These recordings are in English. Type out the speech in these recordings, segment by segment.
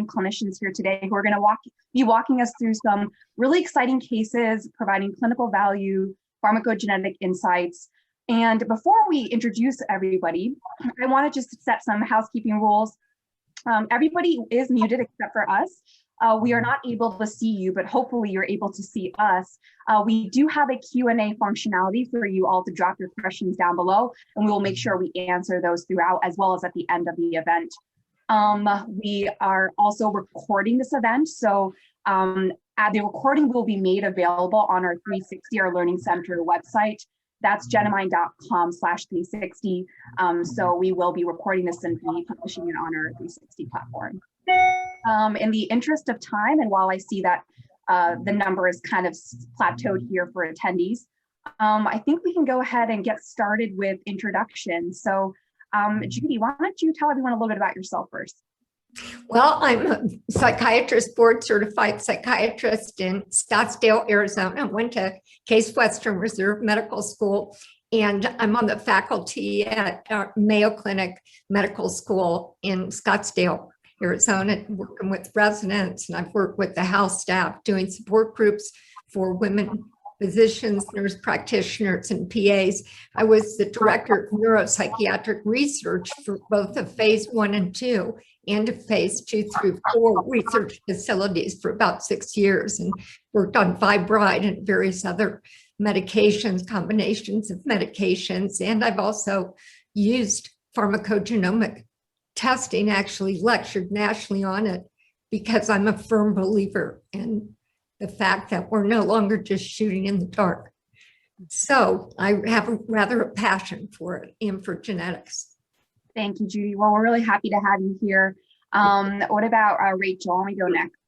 amazing clinicians here today who are going to be walking us through some really exciting cases, providing clinical value, pharmacogenetic insights. And before we introduce everybody, I want to just set some housekeeping rules. Everybody is muted except for us. We are not able to see you, but hopefully you're able to see us. We do have a Q&A functionality for you all to drop your questions down below, and we will make sure we answer those throughout as well as at the end of the event. We are also recording this event, so the recording will be made available on our 360, our Learning Center website. That's genomind.com/360. So we will be recording this and be publishing it on our 360 platform. In the interest of time, and while I see that the number is kind of plateaued here for attendees, I think we can go ahead and get started with introductions. So Judy, why don't you tell everyone a little bit about yourself first? Well, I'm a psychiatrist, board certified psychiatrist in Scottsdale, Arizona. I went to Case Western Reserve Medical School, and I'm on the faculty at Mayo Clinic Medical School in Scottsdale, Arizona, working with residents. And I've worked with the house staff doing support groups for women physicians, nurse practitioners, and PAs. I was the director of neuropsychiatric research for both of phase 1 and 2 and of phase 2 through 4 research facilities for about 6 years, and worked on fibroid and various other medications, combinations of medications. And I've also used pharmacogenomic testing, actually lectured nationally on it, because I'm a firm believer in the fact that we're no longer just shooting in the dark. So I have a passion for it and for genetics. Thank you, Judy. Well, we're really happy to have you here. What about Rachel? Let me go next.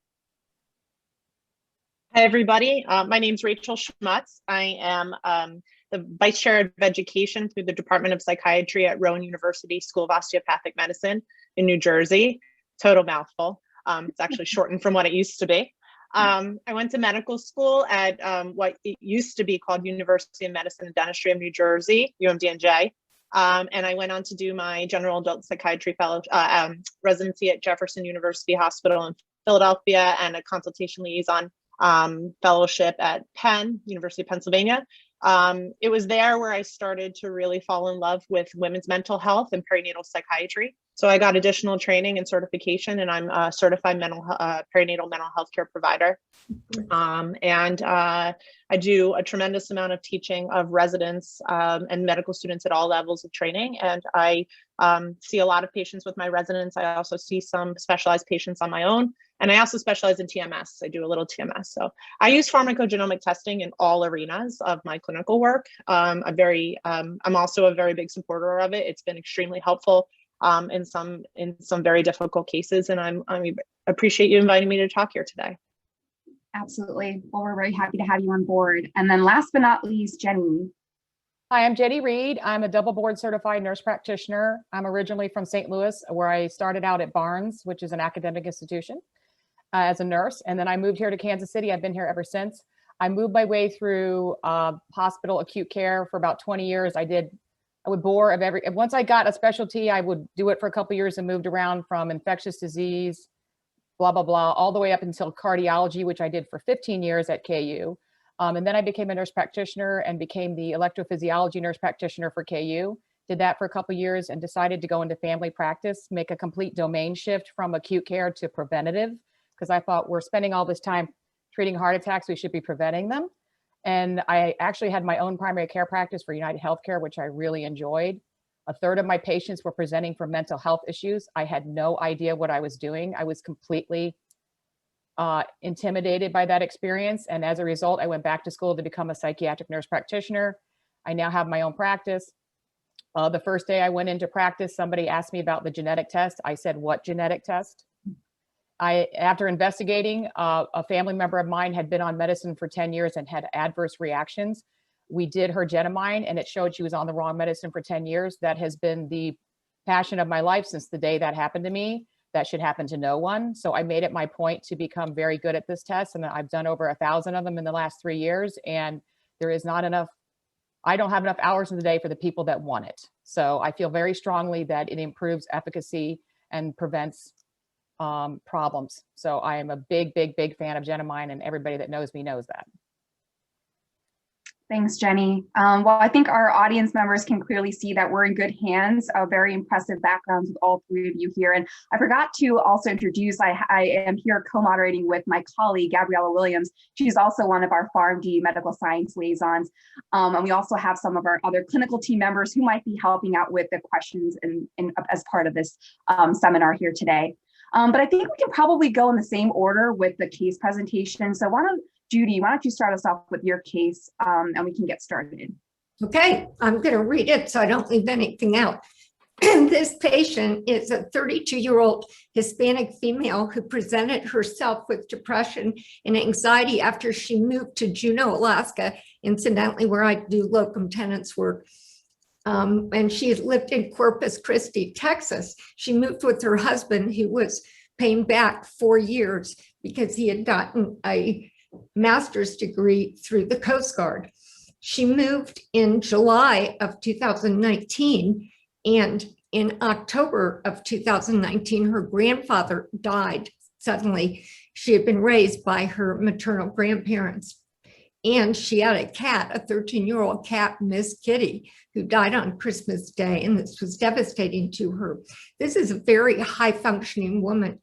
Hi, everybody. My name is Rachel Shmuts. I am the Vice Chair of Education through the Department of Psychiatry at Rowan University School of Osteopathic Medicine in New Jersey. Total mouthful. It's actually shortened from what it used to be. I went to medical school at what it used to be called University of Medicine and Dentistry of New Jersey, UMDNJ. And I went on to do my general adult psychiatry fellow residency at Jefferson University Hospital in Philadelphia, and a consultation liaison fellowship at Penn, University of Pennsylvania. It was there where I started to really fall in love with women's mental health and perinatal psychiatry. So I got additional training and certification, and I'm a certified perinatal mental health care provider. I do a tremendous amount of teaching of residents and medical students at all levels of training. And I see a lot of patients with my residents. I also see some specialized patients on my own. And I also specialize in TMS. I do a little TMS. So I use pharmacogenomic testing in all arenas of my clinical work. I'm also a very big supporter of it. It's been extremely helpful in some very difficult cases. And I appreciate you inviting me to talk here today. Absolutely. Well, we're very happy to have you on board. And then last but not least, Jenny. Hi, I'm Jenny Reed. I'm a double board certified nurse practitioner. I'm originally from St. Louis, where I started out at Barnes, which is an academic institution, as a nurse. And then I moved here to Kansas City. I've been here ever since. I moved my way through hospital acute care for about 20 years. I would bore of once I got a specialty, I would do it for a couple of years and moved around from infectious disease, blah, blah, blah, all the way up until cardiology, which I did for 15 years at KU. And then I became a nurse practitioner and became the electrophysiology nurse practitioner for KU. Did that for a couple of years and decided to go into family practice, make a complete domain shift from acute care to preventative, because I thought we're spending all this time treating heart attacks, we should be preventing them. And I actually had my own primary care practice for United Healthcare, which I really enjoyed. A third of my patients were presenting for mental health issues. I had no idea what I was doing. I was completely intimidated by that experience. And as a result, I went back to school to become a psychiatric nurse practitioner. I now have my own practice. The first day I went into practice, somebody asked me about the genetic test. I said, "What genetic test?" After investigating, a family member of mine had been on medicine for 10 years and had adverse reactions. We did her Genomind, and it showed she was on the wrong medicine for 10 years. That has been the passion of my life since the day that happened to me. That should happen to no one. So I made it my point to become very good at this test. And I've done over 1,000 of them in the last 3 years. And there is not enough, I don't have enough hours in the day for the people that want it. So I feel very strongly that it improves efficacy and prevents problems. So I am a big, big, big fan of Genomind, and everybody that knows me knows that. Thanks, Jenny. Well, I think our audience members can clearly see that we're in good hands. Very impressive backgrounds with all three of you here. And I forgot to also introduce, I am here co-moderating with my colleague, Gabriela Williams. She's also one of our PharmD medical science liaisons. And we also have some of our other clinical team members who might be helping out with the questions as part of this seminar here today. But I think we can probably go in the same order with the case presentation. So Judy, why don't you start us off with your case and we can get started. Okay, I'm going to read it so I don't leave anything out. This patient is a 32-year-old Hispanic female who presented herself with depression and anxiety after she moved to Juneau, Alaska, incidentally, where I do locum tenens work. And she lived in Corpus Christi, Texas. She moved with her husband, who was paying back 4 years because he had gotten a master's degree through the Coast Guard. She moved in July of 2019, and in October of 2019, her grandfather died suddenly. She had been raised by her maternal grandparents, and she had a cat, a 13-year-old cat, Miss Kitty, who died on Christmas Day, and this was devastating to her. This is a very high-functioning woman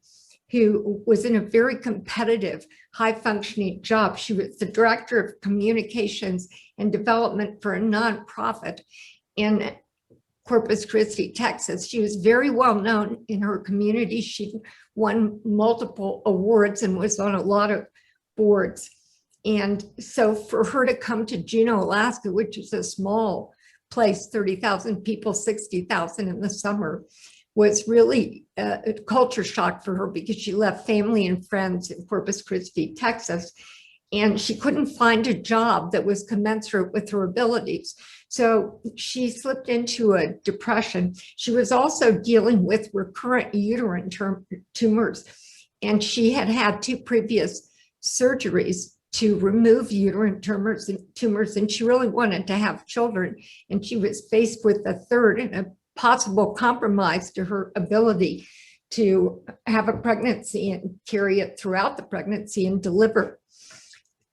who was in a very competitive, high-functioning job. She was the director of communications and development for a nonprofit in Corpus Christi, Texas. She was very well known in her community. She won multiple awards and was on a lot of boards. And so for her to come to Juneau, Alaska, which is a small place, 30,000 people, 60,000 in the summer, was really a culture shock for her because she left family and friends in Corpus Christi, Texas, and she couldn't find a job that was commensurate with her abilities. So she slipped into a depression. She was also dealing with recurrent uterine tumors, and she had had 2 previous surgeries to remove uterine tumors, and she really wanted to have children, and she was faced with a third and a possible compromise to her ability to have a pregnancy and carry it throughout the pregnancy and deliver.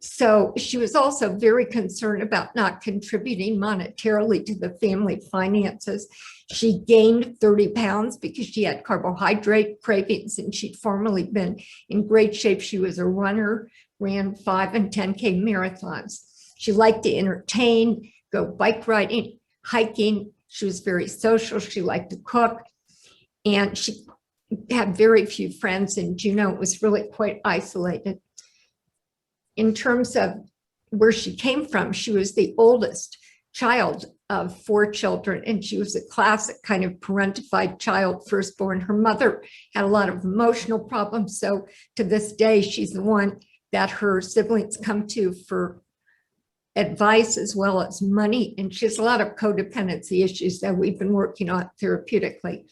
So she was also very concerned about not contributing monetarily to the family finances. She gained 30 pounds because she had carbohydrate cravings, and she'd formerly been in great shape. She was a runner, ran 5 and 10K marathons. She liked to entertain, go bike riding, hiking. She was very social. She liked to cook, and she had very few friends in Juneau. It was really quite isolated. In terms of where she came from, she was the oldest child of 4 children, and she was a classic kind of parentified child, firstborn. Her mother had a lot of emotional problems, so to this day, she's the one that her siblings come to for advice as well as money, and she has a lot of codependency issues that we've been working on therapeutically.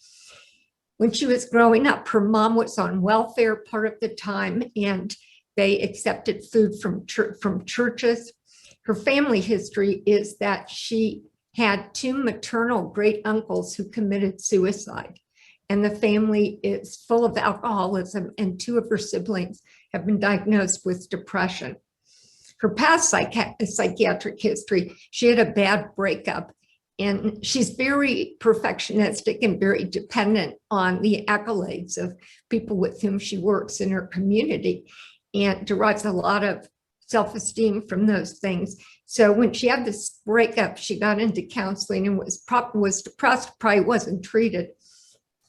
When she was growing up, her mom was on welfare part of the time, and they accepted food from churches. Her family history is that she had 2 maternal great uncles who committed suicide, and the family is full of alcoholism, and 2 of her siblings have been diagnosed with depression. Her past psychiatric history, she had a bad breakup, and she's very perfectionistic and very dependent on the accolades of people with whom she works in her community, and derives a lot of self-esteem from those things. So when she had this breakup, she got into counseling and was depressed, probably wasn't treated.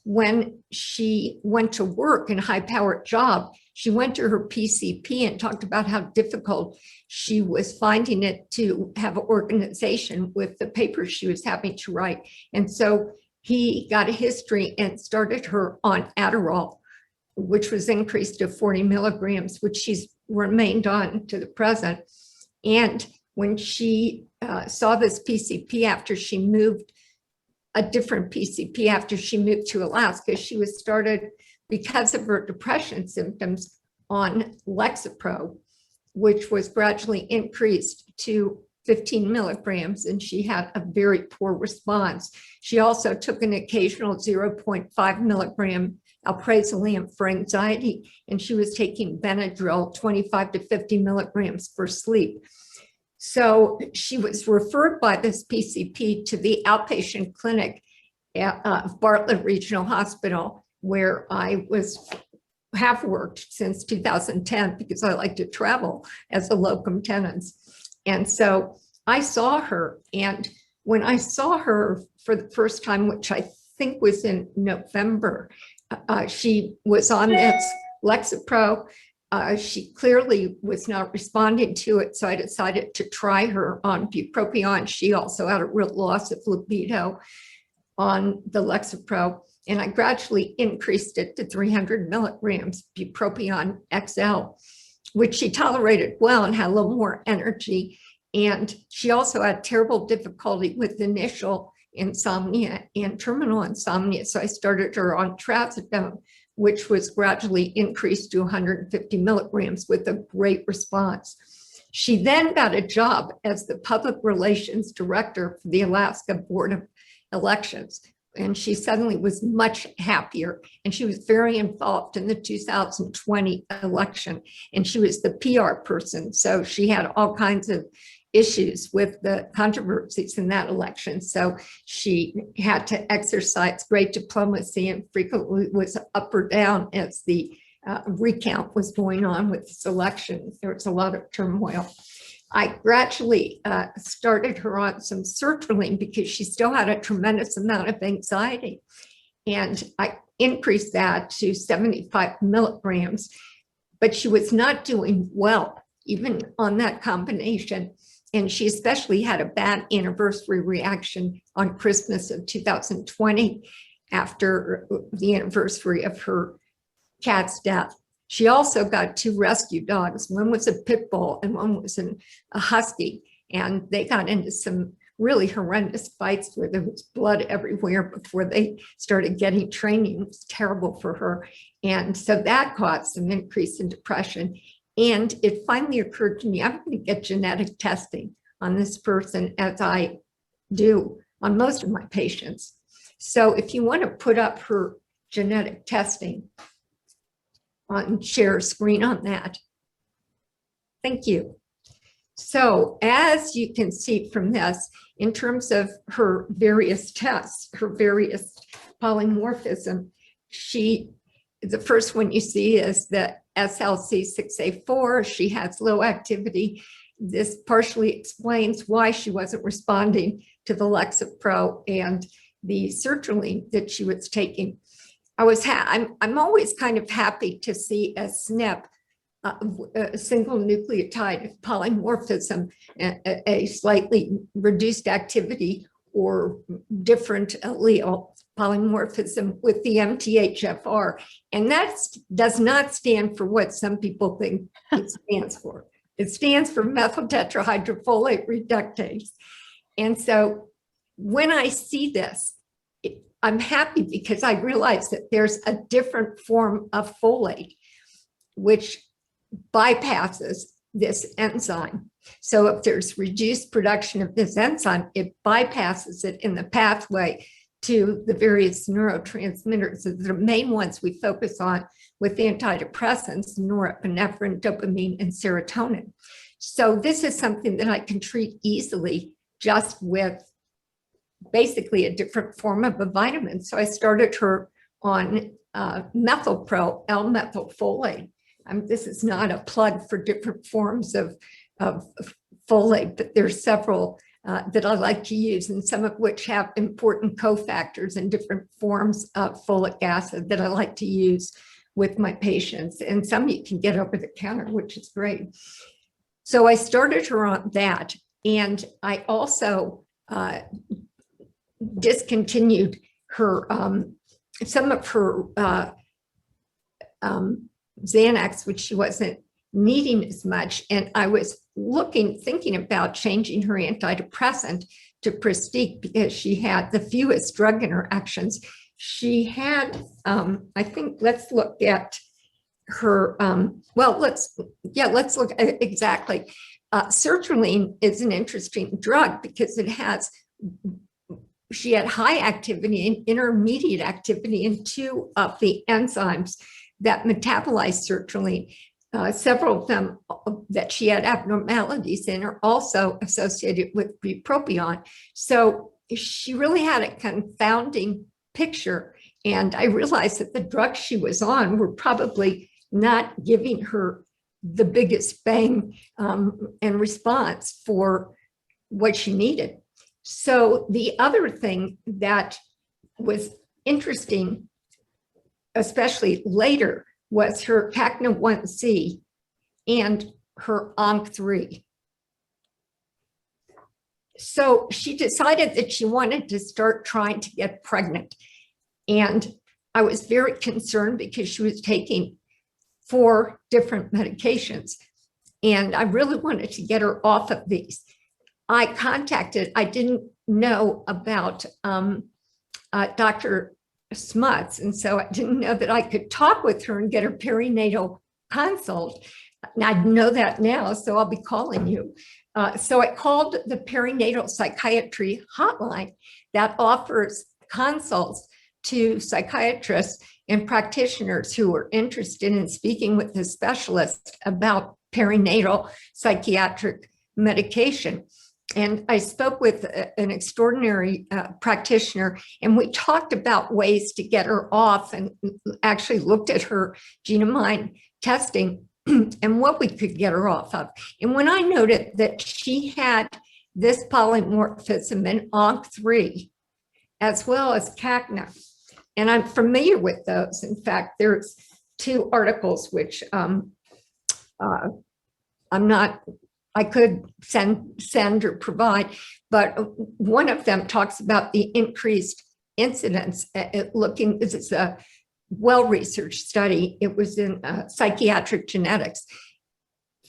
When she went to work in a high-powered job, she went to her PCP and talked about how difficult she was finding it to have an organization with the papers she was having to write. And so he got a history and started her on Adderall, which was increased to 40 milligrams, which she's remained on to the present. And when she saw this PCP after she moved, a different PCP after she moved to Alaska, she was started because of her depression symptoms on Lexapro, which was gradually increased to 15 milligrams, and she had a very poor response. She also took an occasional 0.5 milligram alprazolam for anxiety, and she was taking Benadryl 25 to 50 milligrams for sleep. So she was referred by this PCP to the outpatient clinic at Bartlett Regional Hospital, where I have worked since 2010 because I like to travel as a locum tenens. And so I saw her, and when I saw her for the first time, which I think was in November, she was on this Lexapro. She clearly was not responding to it, so I decided to try her on bupropion. She also had a real loss of libido on the Lexapro, and I gradually increased it to 300 milligrams bupropion XL, which she tolerated well and had a little more energy. And she also had terrible difficulty with initial insomnia and terminal insomnia. So I started her on trazodone, which was gradually increased to 150 milligrams with a great response. She then got a job as the public relations director for the Alaska Board of Elections. And she suddenly was much happier. And she was very involved in the 2020 election. And she was the PR person. So she had all kinds of issues with the controversies in that election. So she had to exercise great diplomacy and frequently was up or down as the recount was going on with this election. There was a lot of turmoil. I gradually started her on some sertraline because she still had a tremendous amount of anxiety. And I increased that to 75 milligrams, but she was not doing well, even on that combination. And she especially had a bad anniversary reaction on Christmas of 2020 after the anniversary of her cat's death. She also got 2 rescue dogs. One was a pit bull and one was a husky. And they got into some really horrendous fights where there was blood everywhere before they started getting training. It was terrible for her. And so that caused some increase in depression. And it finally occurred to me, I'm going to get genetic testing on this person, as I do on most of my patients. So if you want to put up her genetic testing on, share a screen on that. Thank you. So as you can see from this, in terms of her various tests, her various polymorphism, the first one you see is the SLC6A4. She has low activity. This partially explains why she wasn't responding to the Lexapro and the sertraline that she was taking. I'm always kind of happy to see a SNP, a single nucleotide polymorphism, a slightly reduced activity or different allele polymorphism with the MTHFR. And that does not stand for what some people think it stands for. It stands for methyl tetrahydrofolate reductase. And so when I see this, I'm happy because I realize that there's a different form of folate which bypasses this enzyme. So if there's reduced production of this enzyme, it bypasses it in the pathway to the various neurotransmitters. The main ones we focus on with antidepressants, norepinephrine, dopamine, and serotonin. So this is something that I can treat easily just with basically a different form of a vitamin. So I started her on methylpro L-methylfolate. This is not a plug for different forms of folate, but there's several that I like to use, and some of which have important cofactors and different forms of folic acid that I like to use with my patients. And some you can get over the counter, which is great. So I started her on that. And I also discontinued her, some of her Xanax, which she wasn't needing as much. And I was thinking about changing her antidepressant to Pristique because she had the fewest drug interactions. She had, I think, let's look at her, well, let's look at exactly. Sertraline is an interesting drug because it has she had high activity and intermediate activity in 2 of the enzymes that metabolize sertraline. Several of them that she had abnormalities in are also associated with bupropion. So she really had a confounding picture. And I realized that the drugs she was on were probably not giving her the biggest bang and response for what she needed. So the other thing that was interesting, especially later, was her CACNA1C and her ONC3. So she decided that she wanted to start trying to get pregnant. And I was very concerned because she was taking 4 different medications. And I really wanted to get her off of these. I didn't know about Dr. Shmuts, and so I didn't know that I could talk with her and get her perinatal consult. And I know that now, so I'll be calling you. So I called the perinatal psychiatry hotline that offers consults to psychiatrists and practitioners who are interested in speaking with a specialist about perinatal psychiatric medication. And I spoke with an extraordinary practitioner, and we talked about ways to get her off and actually looked at her Genomind testing and what we could get her off of. And when I noted that she had this polymorphism in ONC3, as well as CACNA, and I'm familiar with those. In fact, there's 2 articles which I could send or provide, but one of them talks about the increased incidence. This is a well-researched study. It was in Psychiatric Genetics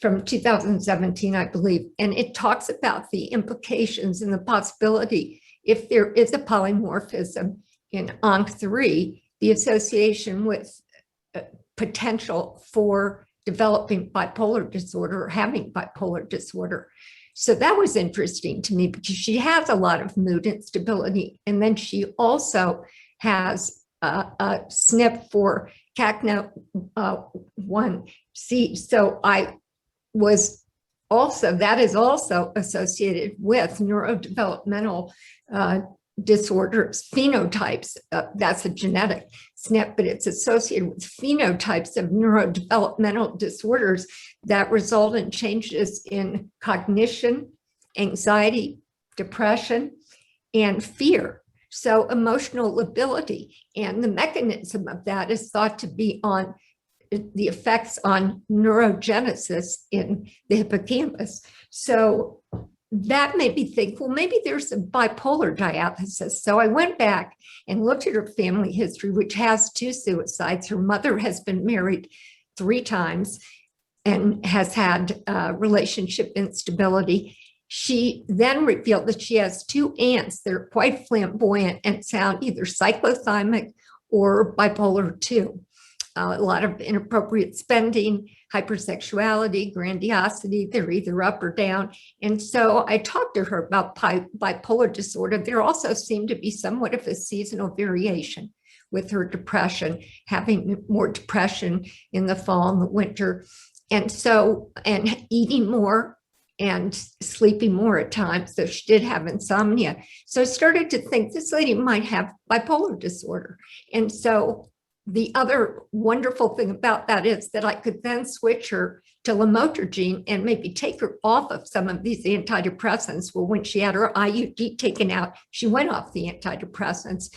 from 2017, I believe, and it talks about the implications and the possibility, if there is a polymorphism in ONC3, the association with potential for developing bipolar disorder or having bipolar disorder. So that was interesting to me because she has a lot of mood instability. And then she also has a SNP for CACNA1C. So that is also associated with neurodevelopmental disorders, phenotypes. That's a genetic SNP, but it's associated with phenotypes of neurodevelopmental disorders that result in changes in cognition, anxiety, depression, and fear. So emotional lability, and the mechanism of that is thought to be on the effects on neurogenesis in the hippocampus. So that made me think, well, maybe there's a bipolar diathesis. So I went back and looked at her family history, which has 2 suicides. Her mother has been married 3 times and has had relationship instability. She then revealed that she has 2 aunts that are quite flamboyant and sound either cyclothymic or bipolar 2. A lot of inappropriate spending, hypersexuality, grandiosity, they're either up or down. And so I talked to her about bipolar disorder. There also seemed to be somewhat of a seasonal variation with her depression, having more depression in the fall and the winter. And so, and eating more and sleeping more at times. So she did have insomnia. So I started to think this lady might have bipolar disorder. And so the other wonderful thing about that is that I could then switch her to lamotrigine and maybe take her off of some of these antidepressants. Well, when she had her IUD taken out, she went off the antidepressants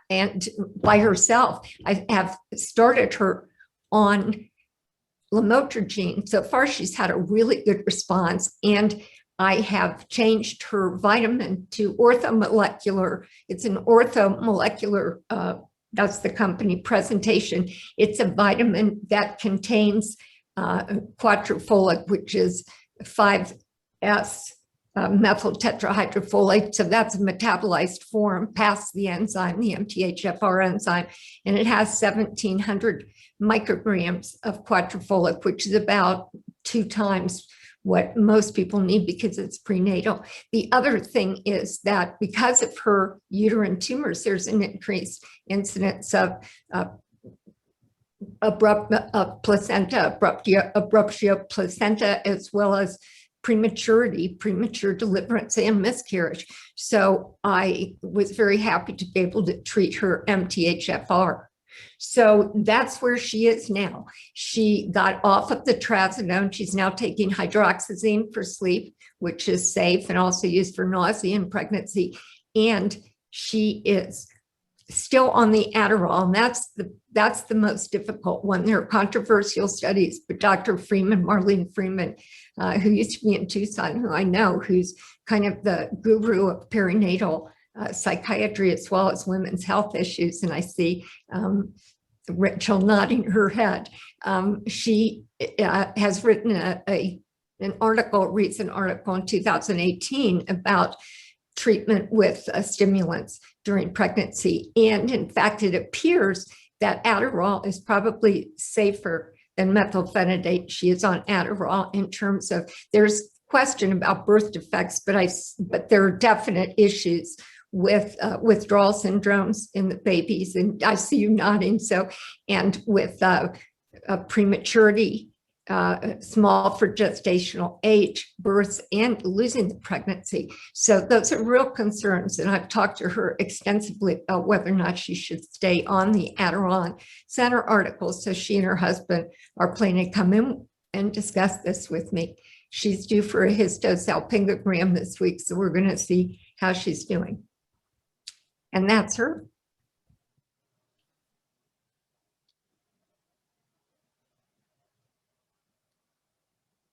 and by herself. I have started her on lamotrigine. So far, she's had a really good response, and I have changed her vitamin to orthomolecular. It's an orthomolecular, that's the company presentation. It's a vitamin that contains quadrifolic, which is 5S methyl tetrahydrofolate. So that's a metabolized form past the enzyme, the MTHFR enzyme, and it has 1,700 micrograms of quadrifolic, which is about 2 times what most people need because it's prenatal. The other thing is that because of her uterine tumors, there's an increased incidence of abruptio placenta, as well as prematurity, premature deliverance, and miscarriage. So I was very happy to be able to treat her MTHFR. So that's where she is now. She got off of the trazodone. She's now taking hydroxyzine for sleep, which is safe and also used for nausea in pregnancy. And she is still on the Adderall, and that's the most difficult one. There are controversial studies, but Dr. Freeman, Marlene Freeman, who used to be in Tucson, who I know, who's kind of the guru of perinatal psychiatry as well as women's health issues, and I see Rachel nodding her head. She has written a recent article in 2018 about treatment with stimulants during pregnancy. And in fact, it appears that Adderall is probably safer than methylphenidate. She is on Adderall in terms of, there's question about birth defects, but there are definite issues with withdrawal syndromes in the babies. And I see you nodding. So, and with prematurity, small for gestational age, births, and losing the pregnancy. So those are real concerns. And I've talked to her extensively about whether or not she should stay on the Adderall. Sent her articles. So she and her husband are planning to come in and discuss this with me. She's due for a histosalpingogram this week. So we're going to see how she's doing. And that's her.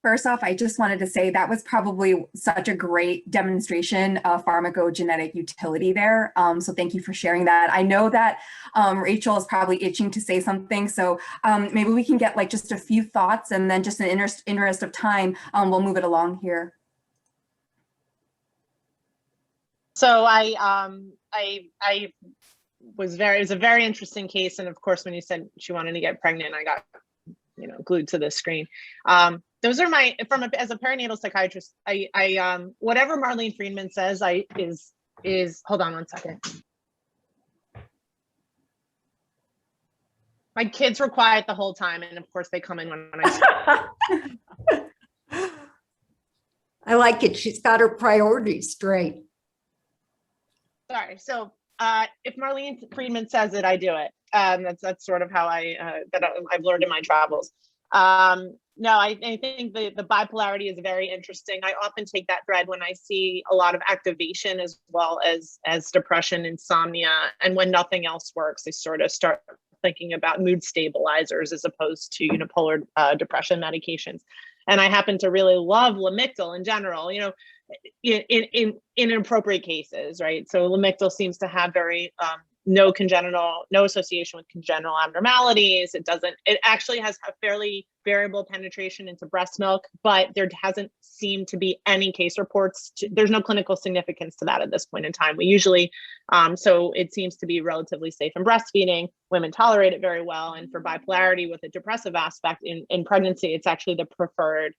First off, I just wanted to say that was probably such a great demonstration of pharmacogenetic utility there. So thank you for sharing that. I know that Rachel is probably itching to say something. So maybe we can get like just a few thoughts, and then just in interest of time, we'll move it along here. So it was a very interesting case. And of course, when you said she wanted to get pregnant, I got, glued to the screen. Those are my, as a perinatal psychiatrist, I whatever Marlene Freeman says, is, hold on one second. My kids were quiet the whole time. And of course they come in when I I like it. She's got her priorities straight. Sorry. So if Marlene Freeman says it, I do it. That's sort of how I've learned in my travels. No, I think the bipolarity is very interesting. I often take that thread when I see a lot of activation as well as depression, insomnia, and when nothing else works, I sort of start thinking about mood stabilizers as opposed to unipolar depression medications. And I happen to really love Lamictal in general, in inappropriate cases, right? So Lamictal seems to have very no association with congenital abnormalities. It actually has a fairly variable penetration into breast milk, but there hasn't seemed to be any case reports. There's no clinical significance to that at this point in time. We usually, so it seems to be relatively safe in breastfeeding. Women tolerate it very well. And for bipolarity with a depressive aspect in pregnancy, it's actually the preferred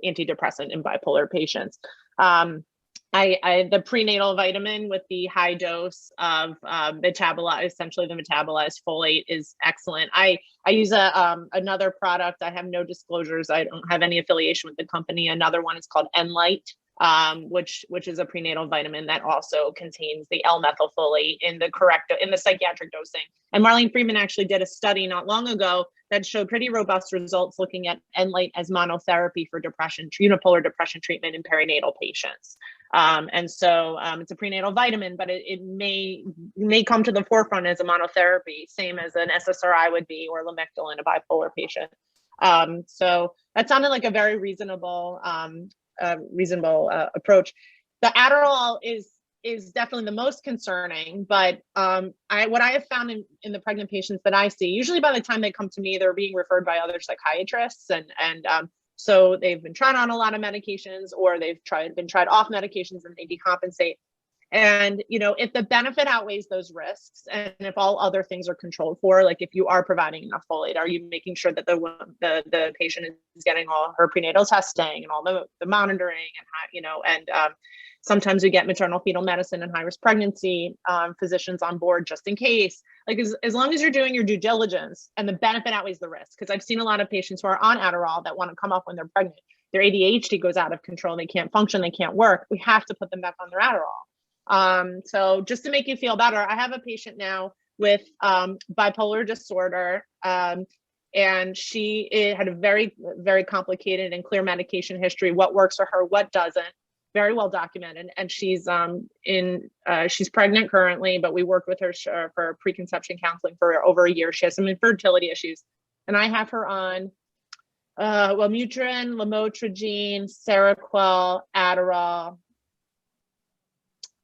antidepressant in bipolar patients. The prenatal vitamin with the high dose of essentially the metabolized folate is excellent. I use another product. I have no disclosures. I don't have any affiliation with the company. Another one is called Enlight, which is a prenatal vitamin that also contains the L-methylfolate in the psychiatric dosing. And Marlene Freeman actually did a study not long ago that showed pretty robust results looking at Enlight as monotherapy for depression, unipolar depression treatment in perinatal patients. And so it's a prenatal vitamin, but it may come to the forefront as a monotherapy, same as an SSRI would be, or Lamictal in a bipolar patient. So that sounded like a very reasonable approach. The Adderall is definitely the most concerning, but what I have found in the pregnant patients that I see, usually by the time they come to me, they're being referred by other psychiatrists, and so they've been tried on a lot of medications, or they've been tried off medications and they decompensate. And, you know, if the benefit outweighs those risks, and if all other things are controlled for, like if you are providing enough folate, are you making sure that the patient is getting all her prenatal testing and all the monitoring, and how, you know, and sometimes we get maternal fetal medicine and high risk pregnancy physicians on board just in case. Like as long as you're doing your due diligence and the benefit outweighs the risk, because I've seen a lot of patients who are on Adderall that want to come off when they're pregnant. Their ADHD goes out of control. They can't function. They can't work. We have to put them back on their Adderall. So just to make you feel better, I have a patient now with bipolar disorder, and she had a very, very complicated and clear medication history, what works for her, what doesn't, very well documented. And she's she's pregnant currently, but we worked with her for preconception counseling for over a year. She has some infertility issues, and I have her on Wellbutrin, lamotrigine, Seroquel, Adderall,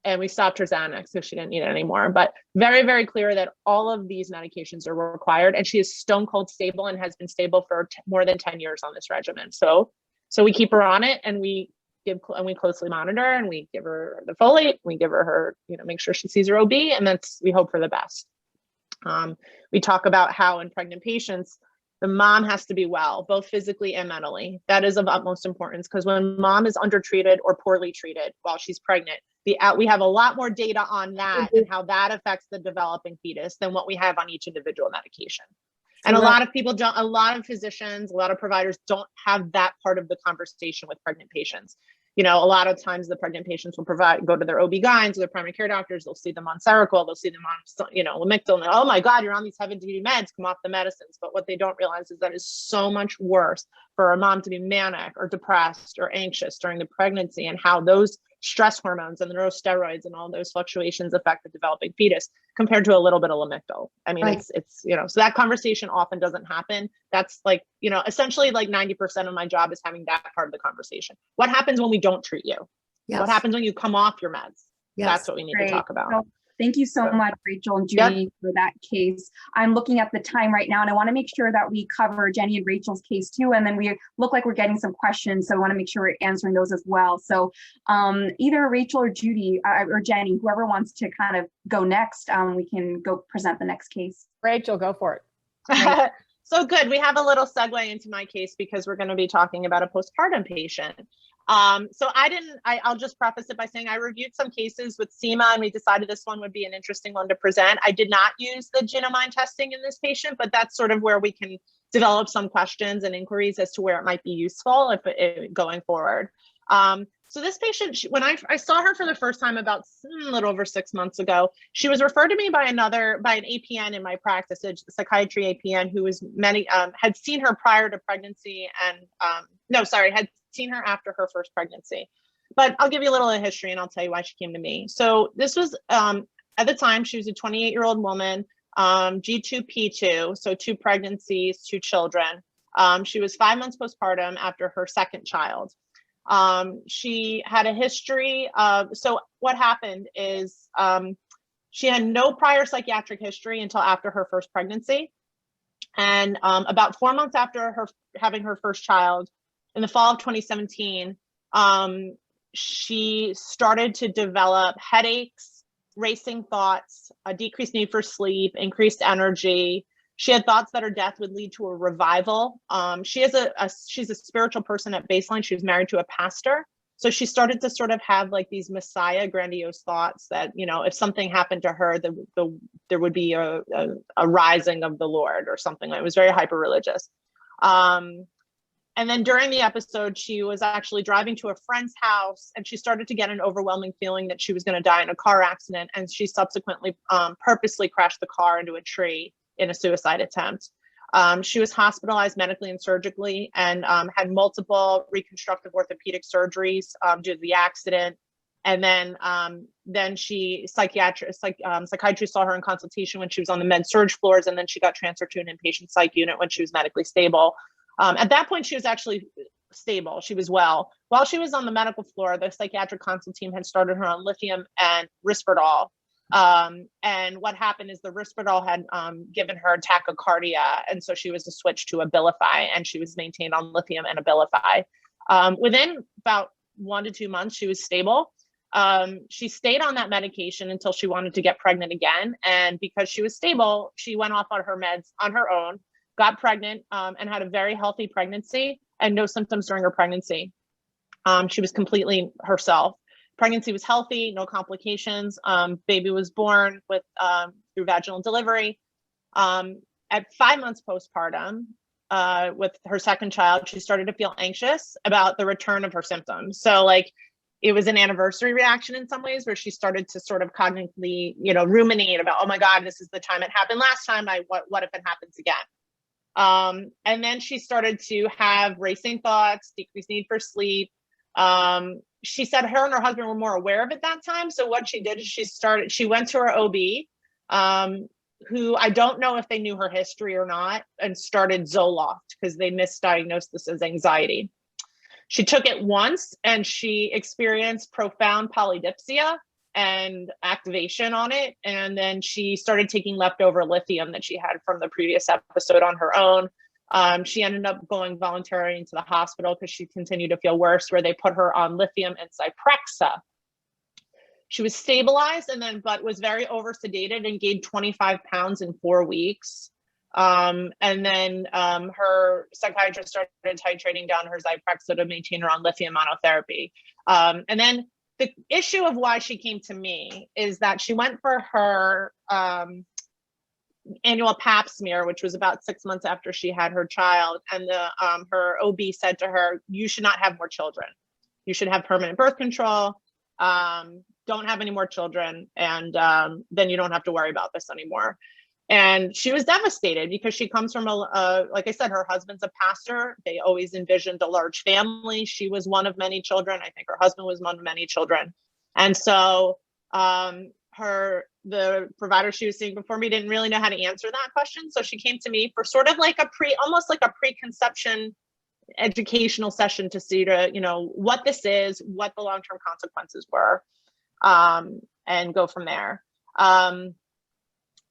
and we stopped her Xanax because she didn't need it anymore. But very, very clear that all of these medications are required, and she is stone cold stable and has been stable for more than 10 years on this regimen. So we keep her on it, and we closely monitor, and we give her the folate, we give her, you know, make sure she sees her OB, and we hope for the best. We talk about how in pregnant patients, the mom has to be well, both physically and mentally. That is of utmost importance, because when mom is undertreated or poorly treated while she's pregnant, we have a lot more data on that and how that affects the developing fetus than what we have on each individual medication. And a lot of people don't, a lot of physicians, a lot of providers don't have that part of the conversation with pregnant patients. You know, a lot of times the pregnant patients will go to their OB-GYNs or their primary care doctors. They'll see them on Seroquel, they'll see them on, you know, Lamictal, and oh my God, you're on these heavy-duty meds, come off the medicines. But what they don't realize is that it's so much worse for a mom to be manic or depressed or anxious during the pregnancy, and how those stress hormones and the neurosteroids and all those fluctuations affect the developing fetus compared to a little bit of Lamictal. I mean, right. It's, you know, so that conversation often doesn't happen. That's like, you know, essentially like 90% of my job is having that part of the conversation. What happens when we don't treat you? Yes. What happens when you come off your meds? Yes. That's what we need to talk about. So, thank you so much, Rachel and Judy, for that case. I'm looking at the time right now, and I want to make sure that we cover Jenny and Rachel's case too. And then we look like we're getting some questions, so I want to make sure we're answering those as well. So either Rachel or Judy or Jenny, whoever wants to kind of go next, we can go present the next case. Rachel, go for it. So good. We have a little segue into my case because we're going to be talking about a postpartum patient. So I'll just preface it by saying I reviewed some cases with Seema, and we decided this one would be an interesting one to present. I did not use the Genomind testing in this patient, but that's sort of where we can develop some questions and inquiries as to where it might be useful if going forward. So this patient, when I saw her for the first time about a little over 6 months ago, she was referred to me by an APN in my practice, a psychiatry APN, who was had seen her prior to pregnancy and had seen her after her first pregnancy. But I'll give you a little of history and I'll tell you why she came to me. So this was, at the time, she was a 28-year-old woman, G2P2, so 2 pregnancies, 2 children. She was 5 months postpartum after her second child. She had a history of, so what happened is she had no prior psychiatric history until after her first pregnancy. And about 4 months after having her first child, in the fall of 2017, she started to develop headaches, racing thoughts, a decreased need for sleep, increased energy. She had thoughts that her death would lead to a revival. She's a spiritual person at baseline. She was married to a pastor. So she started to sort of have like these Messiah grandiose thoughts that, you know, if something happened to her, there would be a rising of the Lord or something. It was very hyper-religious. And then during the episode, she was actually driving to a friend's house, and she started to get an overwhelming feeling that she was going to die in a car accident. And she subsequently purposely crashed the car into a tree in a suicide attempt. She was hospitalized medically and surgically, and had multiple reconstructive orthopedic surgeries due to the accident. And then psychiatry saw her in consultation when she was on the med-surg floors, and then she got transferred to an inpatient psych unit when she was medically stable. At that point, she was actually stable. She was well. While she was on the medical floor, the psychiatric consult team had started her on lithium and Risperdal. And what happened is the Risperdal had given her tachycardia, and so she was switched to Abilify, and she was maintained on lithium and Abilify. Within about 1 to 2 months, she was stable. She stayed on that medication until she wanted to get pregnant again. And because she was stable, she went off on her meds on her own, got pregnant, and had a very healthy pregnancy and no symptoms during her pregnancy. She was completely herself. Pregnancy was healthy, no complications. Baby was born with through vaginal delivery. At 5 months postpartum, with her second child, she started to feel anxious about the return of her symptoms. So like, it was an anniversary reaction in some ways where she started to sort of cognitively, ruminate about, oh my God, this is the time it happened last time. What if it happens again? And then she started to have racing thoughts, decreased need for sleep. She said her and her husband were more aware of it that time. So what she did is she went to her OB, who I don't know if they knew her history or not, and started Zoloft because they misdiagnosed this as anxiety. She took it once and she experienced profound polydipsia and activation on it. And then she started taking leftover lithium that she had from the previous episode on her own. She ended up going voluntarily into the hospital because she continued to feel worse, where they put her on lithium and Zyprexa. She was stabilized but was very over sedated and gained 25 pounds in 4 weeks. And then her psychiatrist started titrating down her Zyprexa to maintain her on lithium monotherapy. And then the issue of why she came to me is that she went for her annual pap smear, which was about 6 months after she had her child. And her OB said to her, you should not have more children. You should have permanent birth control. Don't have any more children. And then you don't have to worry about this anymore. And she was devastated because she comes from like I said, her husband's a pastor. They always envisioned a large family. She was one of many children. I think her husband was one of many children. And so the provider she was seeing before me didn't really know how to answer that question. So she came to me for sort of like almost like a preconception educational session to see what this is, what the long-term consequences were, and go from there.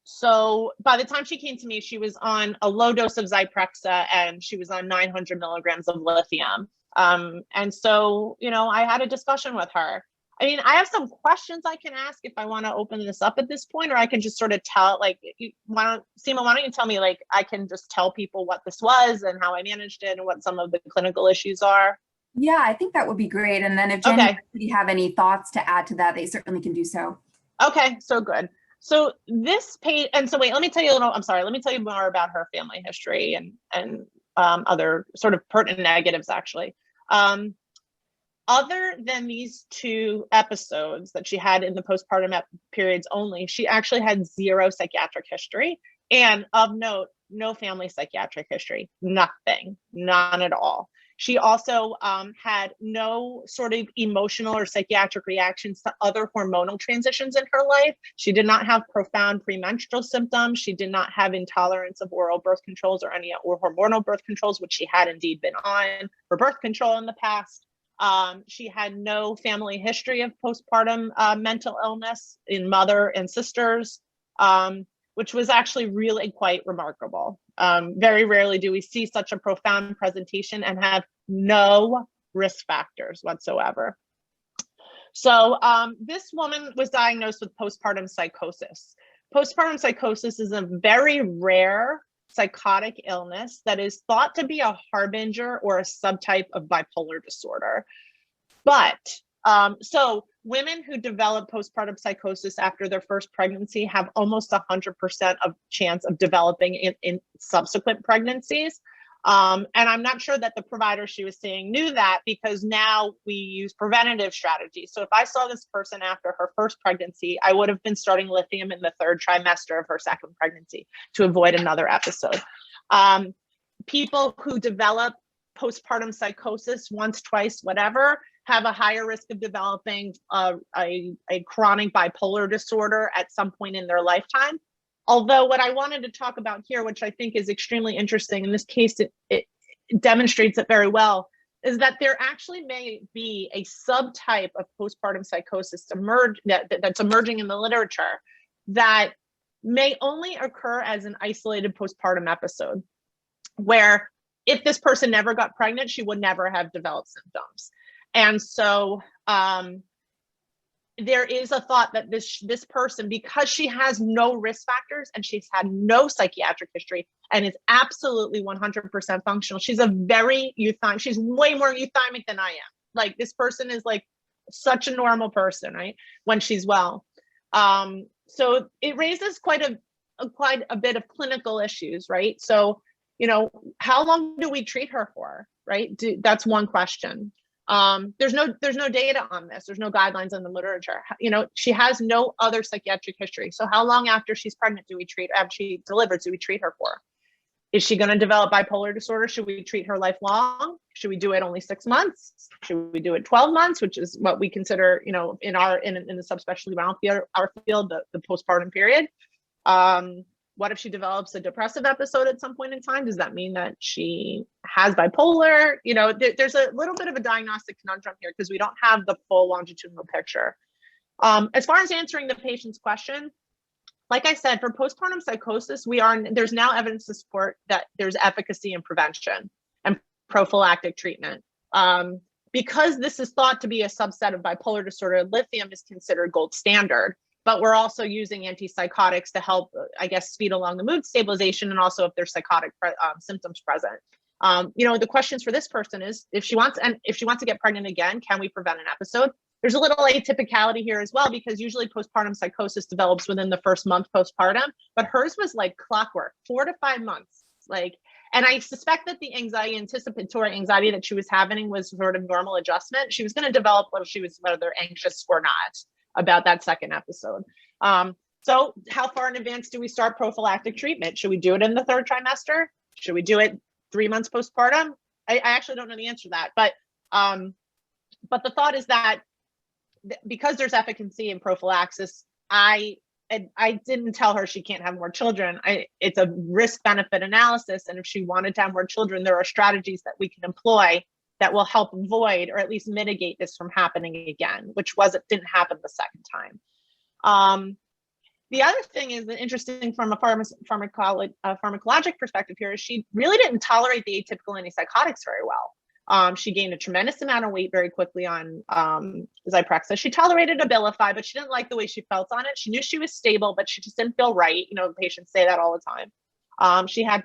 So by the time she came to me, she was on a low dose of Zyprexa and she was on 900 milligrams of lithium. And so, I had a discussion with her. I mean, I have some questions I can ask if I want to open this up at this point, or I can just sort of tell, Seema, why don't you tell me, I can just tell people what this was and how I managed it and what some of the clinical issues are? Yeah, I think that would be great. And then if Jenny and Judy have any thoughts to add to that, they certainly can do so. Okay, so good. So this page, and so wait, let me tell you more about her family history and other sort of pertinent negatives, actually. Other than these 2 episodes that she had in the postpartum periods only, she actually had 0 psychiatric history. And of note, no family psychiatric history, nothing, none at all. She also had no sort of emotional or psychiatric reactions to other hormonal transitions in her life. She did not have profound premenstrual symptoms. She did not have intolerance of oral birth controls or hormonal birth controls, which she had indeed been on for birth control in the past. She had no family history of postpartum mental illness in mother and sisters, which was actually really quite remarkable. Very rarely do we see such a profound presentation and have no risk factors whatsoever. So this woman was diagnosed with postpartum psychosis. Postpartum psychosis is a very rare psychotic illness that is thought to be a harbinger or a subtype of bipolar disorder. But so women who develop postpartum psychosis after their first pregnancy have almost 100% of chance of developing in subsequent pregnancies. And I'm not sure that the provider she was seeing knew that, because now we use preventative strategies. So if I saw this person after her first pregnancy, I would have been starting lithium in the 3rd trimester of her second pregnancy to avoid another episode. People who develop postpartum psychosis once, twice, whatever, have a higher risk of developing a chronic bipolar disorder at some point in their lifetime. Although what I wanted to talk about here, which I think is extremely interesting, in this case, it demonstrates it very well, is that there actually may be a subtype of postpartum psychosis that's emerging in the literature that may only occur as an isolated postpartum episode, where if this person never got pregnant, she would never have developed symptoms. And so there is a thought that this person, because she has no risk factors and she's had no psychiatric history and is absolutely 100% functional, she's a very euthymic, she's way more euthymic than I am. Like, this person is like such a normal person, right? When she's well. So it raises quite a bit of clinical issues, right? So, you know, how long do we treat her for, right? That's one question. There's no data on this. There's no guidelines in the literature. You know, she has no other psychiatric history. So how long after she's pregnant after she delivers, do we treat her for? Is she going to develop bipolar disorder? Should we treat her lifelong? Should we do it only 6 months? Should we do it 12 months, which is what we consider, you know, in the subspecialty round field, our field, the postpartum period? What if she develops a depressive episode at some point in time? Does that mean that she has bipolar? You know, there's a little bit of a diagnostic conundrum here because we don't have the full longitudinal picture. As far as answering the patient's question, like I said, for postpartum psychosis, there's now evidence to support that there's efficacy in prevention and prophylactic treatment. Because this is thought to be a subset of bipolar disorder, lithium is considered gold standard. But we're also using antipsychotics to help, I guess, speed along the mood stabilization, and also if there's psychotic symptoms present. You know, the questions for this person is, if she wants to get pregnant again, can we prevent an episode? There's a little atypicality here as well, because usually postpartum psychosis develops within the first month postpartum, but hers was like clockwork, 4 to 5 months. Like, and I suspect that the anticipatory anxiety that she was having was sort of normal adjustment. She was going to develop whether anxious or not about that second episode. So how far in advance do we start prophylactic treatment? Should we do it in the 3rd trimester? Should we do it 3 months postpartum? I actually don't know the answer to that, but the thought is that because there's efficacy in prophylaxis, I didn't tell her she can't have more children. It's a risk benefit analysis, and if she wanted to have more children, there are strategies that we can employ that will help avoid or at least mitigate this from happening again, which didn't happen the second time. The other thing is that interesting from a pharmacologic perspective here is she really didn't tolerate the atypical antipsychotics very well. She gained a tremendous amount of weight very quickly on Zyprexa. She tolerated Abilify, but she didn't like the way she felt on it. She knew she was stable, but she just didn't feel right. You know, patients say that all the time. She had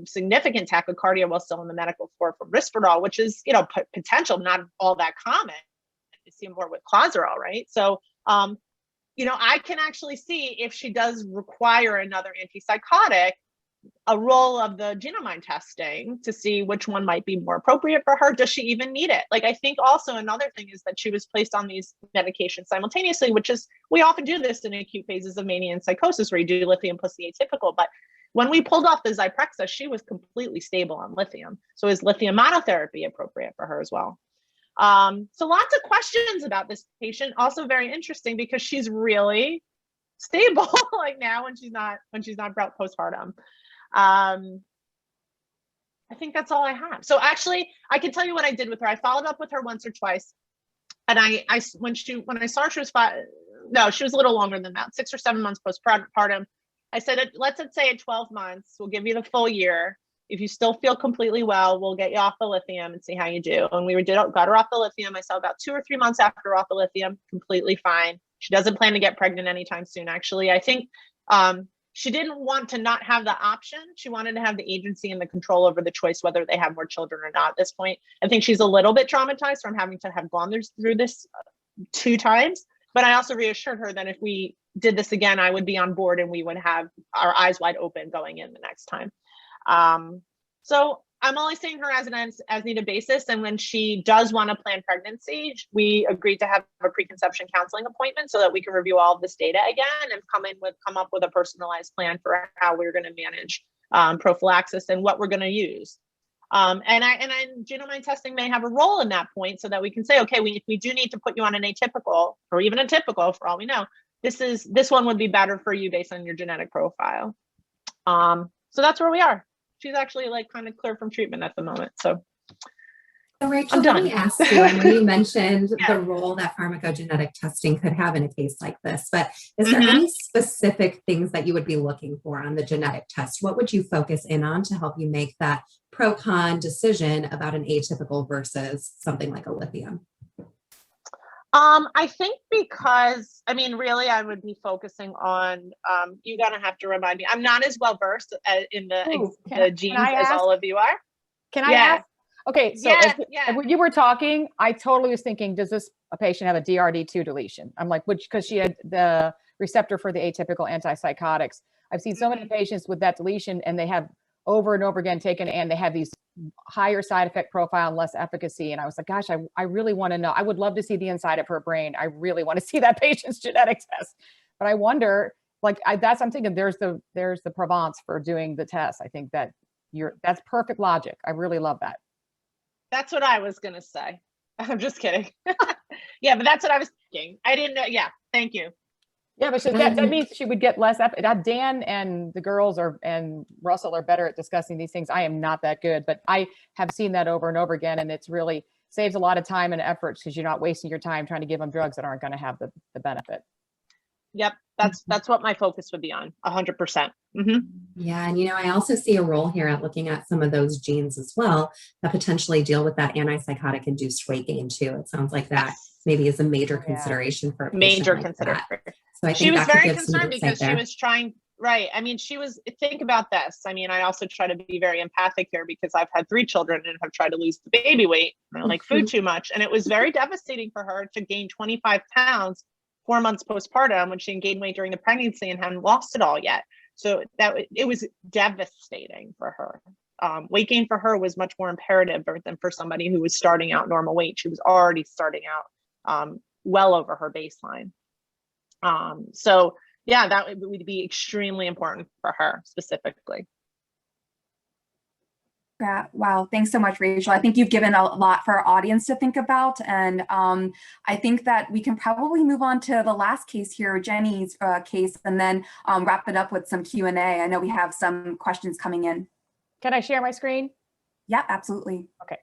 significant tachycardia while still in the medical floor from Risperdal, which is, you know, potential, not all that common. You see more with Clozaril, right? So, you know, I can actually see if she does require another antipsychotic, a role of the Genomind testing to see which one might be more appropriate for her. Does she even need it? Like, I think also another thing is that she was placed on these medications simultaneously, which is, we often do this in acute phases of mania and psychosis where you do lithium plus the atypical, but when we pulled off the Zyprexa, she was completely stable on lithium. So is lithium monotherapy appropriate for her as well? So lots of questions about this patient. Also very interesting because she's really stable like now when she's not postpartum. I think that's all I have. So actually, I can tell you what I did with her. I followed up with her once or twice, and when I saw her, she was she was a little longer than that, 6 or 7 months postpartum. I said, let's say at 12 months, we'll give you the full year. If you still feel completely well, we'll get you off the lithium and see how you do. And we got her off the lithium. I saw about 2 or 3 months after her off the lithium, completely fine. She doesn't plan to get pregnant anytime soon, actually. I think she didn't want to not have the option. She wanted to have the agency and the control over the choice, whether they have more children or not at this point. I think she's a little bit traumatized from having to have gone through this 2 times. But I also reassured her that if we did this again, I would be on board and we would have our eyes wide open going in the next time. So I'm only seeing her as an as needed basis. And when she does want to plan pregnancy, we agreed to have a preconception counseling appointment so that we can review all of this data again and come up with a personalized plan for how we're going to manage prophylaxis and what we're going to use. And Genomind testing may have a role in that point so that we can say, okay, if we do need to put you on an atypical or even a typical, for all we know, this one would be better for you based on your genetic profile. So that's where we are. She's actually like kind of clear from treatment at the moment. So Rachel, let me ask you, I know you mentioned the role that pharmacogenetic testing could have in a case like this, but is there any specific things that you would be looking for on the genetic test? What would you focus in on to help you make that pro-con decision about an atypical versus something like a lithium? I think because, I mean, really, I would be focusing on, you're gonna have to remind me, I'm not as well versed in the genes as all of you are. Can I ask? Okay, so when you were talking, I totally was thinking, does this a patient have a DRD2 deletion? I'm like, which, because she had the receptor for the atypical antipsychotics. I've seen so many patients with that deletion, and they have over and over again taken, and they have these higher side effect profile and less efficacy. And I was like, gosh, I really want to know. I would love to see the inside of her brain. I really want to see that patient's genetic test. But I wonder, like, I'm thinking there's the Provence for doing the test. I think that that's perfect logic. I really love that. That's what I was gonna say. I'm just kidding. Yeah, but that's what I was thinking. I didn't know. Yeah, thank you. Yeah, but that means she would get less. Dan and the girls and Russell are better at discussing these things. I am not that good, but I have seen that over and over again, and it's really saves a lot of time and efforts because you're not wasting your time trying to give them drugs that aren't going to have the benefit. Yep, that's what my focus would be on, 100%. Yeah, and I also see a role here at looking at some of those genes as well that potentially deal with that antipsychotic induced weight gain too. It sounds like that maybe is a major consideration for a patient like that. So I think she was very concerned because she was trying, right? I mean, think about this. I mean, I also try to be very empathic here because I've had 3 children and have tried to lose the baby weight. I don't like food too much, and it was very devastating for her to gain 25 pounds 4 months postpartum when she gained weight during the pregnancy and hadn't lost it all yet. So it was devastating for her. Weight gain for her was much more imperative than for somebody who was starting out normal weight. She was already starting out well over her baseline. So yeah, that would be extremely important for her specifically. Yeah, wow, thanks so much, Rachel. I think you've given a lot for our audience to think about. And I think that we can probably move on to the last case here, Jenny's case, and then wrap it up with some Q&A. I know we have some questions coming in. Can I share my screen? Yeah, absolutely. Okay.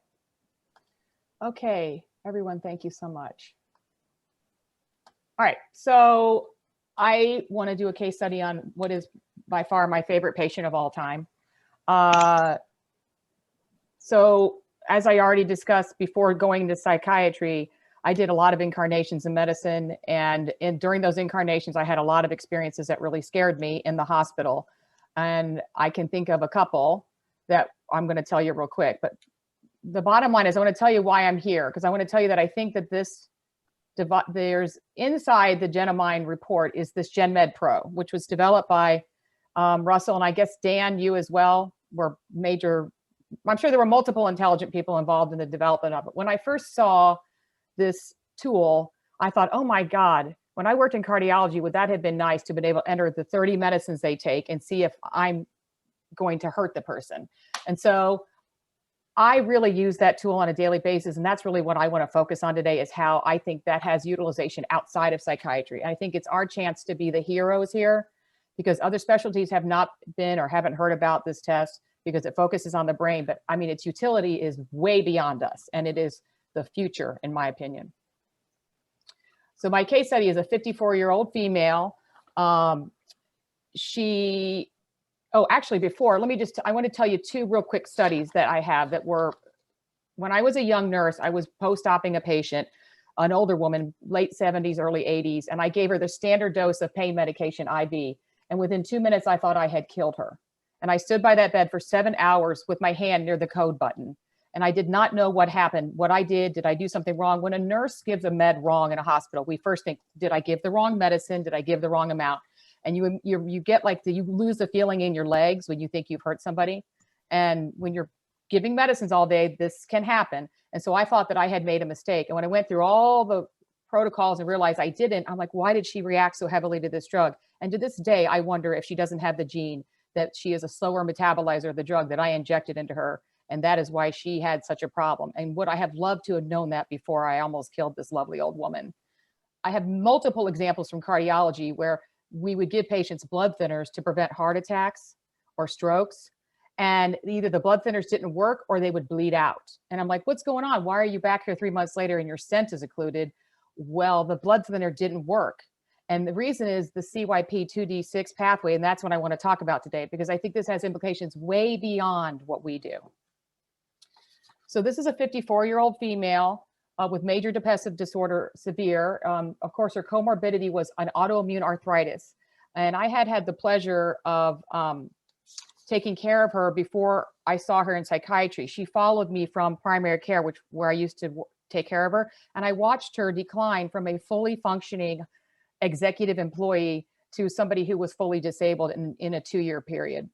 Okay, everyone, thank you so much. All right, so I want to do a case study on what is by far my favorite patient of all time. So as I already discussed before going to psychiatry, I did a lot of incarnations in medicine. And during those incarnations, I had a lot of experiences that really scared me in the hospital. And I can think of a couple that I'm going to tell you real quick. But the bottom line is I want to tell you why I'm here, because I want to tell you that I think that there's inside the Genomind report is this GenMed Pro, which was developed by Russell, and I guess Dan, you as well, were major. I'm sure there were multiple intelligent people involved in the development of it. When I first saw this tool, I thought, oh my God, when I worked in cardiology, would that have been nice to have been able to enter the 30 medicines they take and see if I'm going to hurt the person. And so I really use that tool on a daily basis. And that's really what I want to focus on today, is how I think that has utilization outside of psychiatry. I think it's our chance to be the heroes here, because other specialties have not been or haven't heard about this test because it focuses on the brain. But I mean, its utility is way beyond us, and it is the future, in my opinion. So my case study is a 54-year-old female. Actually, before, I want to tell you 2 real quick studies that I have that were, when I was a young nurse, I was post-oping a patient, an older woman, late 70s, early 80s, and I gave her the standard dose of pain medication IV. And within 2 minutes, I thought I had killed her. And I stood by that bed for 7 hours with my hand near the code button. And I did not know what happened, what I did I do something wrong? When a nurse gives a med wrong in a hospital, we first think, did I give the wrong medicine? Did I give the wrong amount? And you get like, you lose the feeling in your legs when you think you've hurt somebody. And when you're giving medicines all day, this can happen. And so I thought that I had made a mistake. And when I went through all the protocols and realized I didn't, I'm like, why did she react so heavily to this drug? And to this day, I wonder if she doesn't have the gene, that she is a slower metabolizer of the drug that I injected into her. And that is why she had such a problem. And would I have loved to have known that before I almost killed this lovely old woman? I have multiple examples from cardiology where we would give patients blood thinners to prevent heart attacks or strokes. And either the blood thinners didn't work or they would bleed out. And I'm like, what's going on? Why are you back here 3 months later and your stent is occluded? Well, the blood thinner didn't work. And the reason is the CYP2D6 pathway. And that's what I want to talk about today, because I think this has implications way beyond what we do. So this is a 54-year-old female. with major depressive disorder, severe. Of course, her comorbidity was an autoimmune arthritis. And I had the pleasure of taking care of her before I saw her in psychiatry. She followed me from primary care, where I used to take care of her. And I watched her decline from a fully functioning executive employee to somebody who was fully disabled in a 2-year period.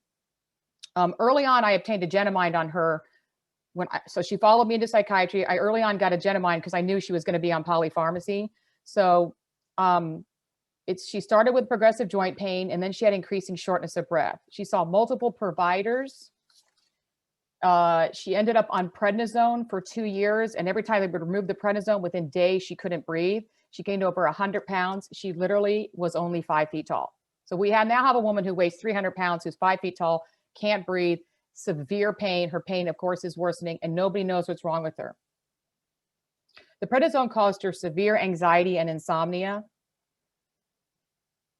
Early on, I obtained a Genomind on her. So she followed me into psychiatry. I early on got a Genomind because I knew she was going to be on polypharmacy. So she started with progressive joint pain, and then she had increasing shortness of breath. She saw multiple providers. She ended up on prednisone for 2 years, and every time they would remove the prednisone, within days she couldn't breathe. She gained over 100 pounds. She literally was only 5 feet tall. So we now have a woman who weighs 300 pounds, who's 5 feet tall, can't breathe, severe pain. Her pain, of course, is worsening, and nobody knows what's wrong with her. The prednisone caused her severe anxiety and insomnia.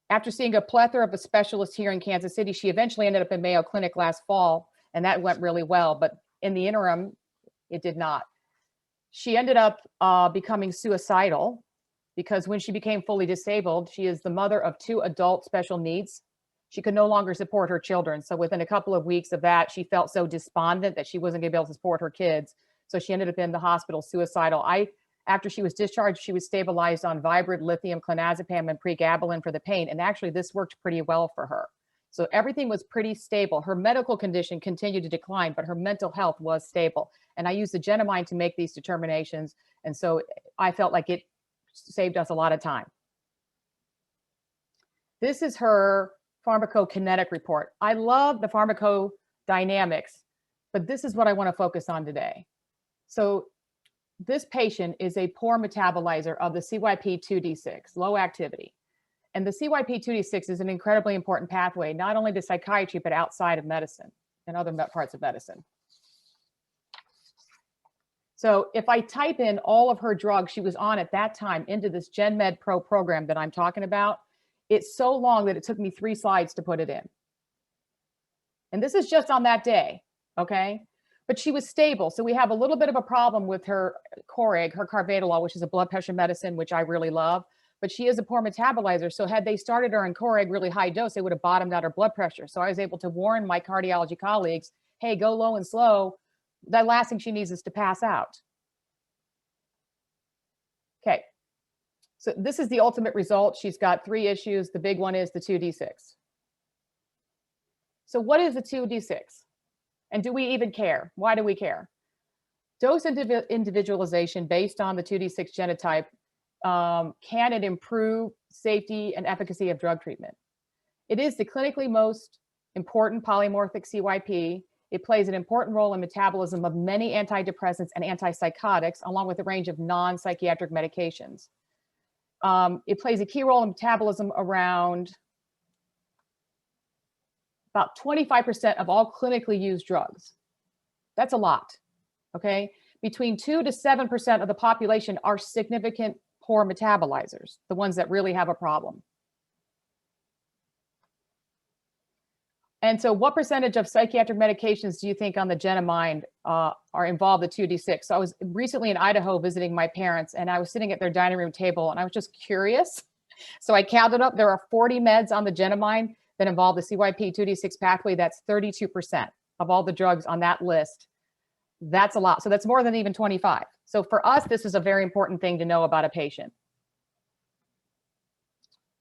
After seeing a plethora of specialists here in Kansas City, she eventually ended up in Mayo Clinic last fall, and that went really well. But in the interim, it did not. She ended up becoming suicidal because when she became fully disabled, she is the mother of 2 adult special needs. She could no longer support her children. So within a couple of weeks of that, she felt so despondent that she wasn't going to be able to support her kids. So she ended up in the hospital suicidal. After she was discharged, she was stabilized on Vibrad, lithium, clonazepam, and pregabalin for the pain. And actually, this worked pretty well for her. So everything was pretty stable. Her medical condition continued to decline, but her mental health was stable. And I used the Genomind to make these determinations. And so I felt like it saved us a lot of time. This is her pharmacokinetic report. I love the pharmacodynamics, but this is what I want to focus on today. So this patient is a poor metabolizer of the CYP2D6, low activity. And the CYP2D6 is an incredibly important pathway, not only to psychiatry, but outside of medicine and other parts of medicine. So if I type in all of her drugs she was on at that time into this GenMed Pro program that I'm talking about, it's so long that it took me 3 slides to put it in. And this is just on that day, okay? But she was stable. So we have a little bit of a problem with her Coreg, her carvedilol, which is a blood pressure medicine, which I really love. But she is a poor metabolizer. So had they started her in Coreg really high dose, they would have bottomed out her blood pressure. So I was able to warn my cardiology colleagues, hey, go low and slow. The last thing she needs is to pass out. Okay. So this is the ultimate result. She's got 3 issues. The big one is the 2D6. So what is the 2D6? And do we even care? Why do we care? Dose individualization based on the 2D6 genotype, can it improve safety and efficacy of drug treatment? It is the clinically most important polymorphic CYP. It plays an important role in metabolism of many antidepressants and antipsychotics, along with a range of non-psychiatric medications. It plays a key role in metabolism around about 25% of all clinically used drugs. That's a lot, okay? Between 2 to 7% of the population are significant poor metabolizers, the ones that really have a problem. And so what percentage of psychiatric medications do you think on the Genomind are involved in 2D6? So I was recently in Idaho visiting my parents, and I was sitting at their dining room table, and I was just curious. So I counted up, there are 40 meds on the Genomind that involve the CYP2D6 pathway. That's 32% of all the drugs on that list. That's a lot. So that's more than even 25. So for us, this is a very important thing to know about a patient.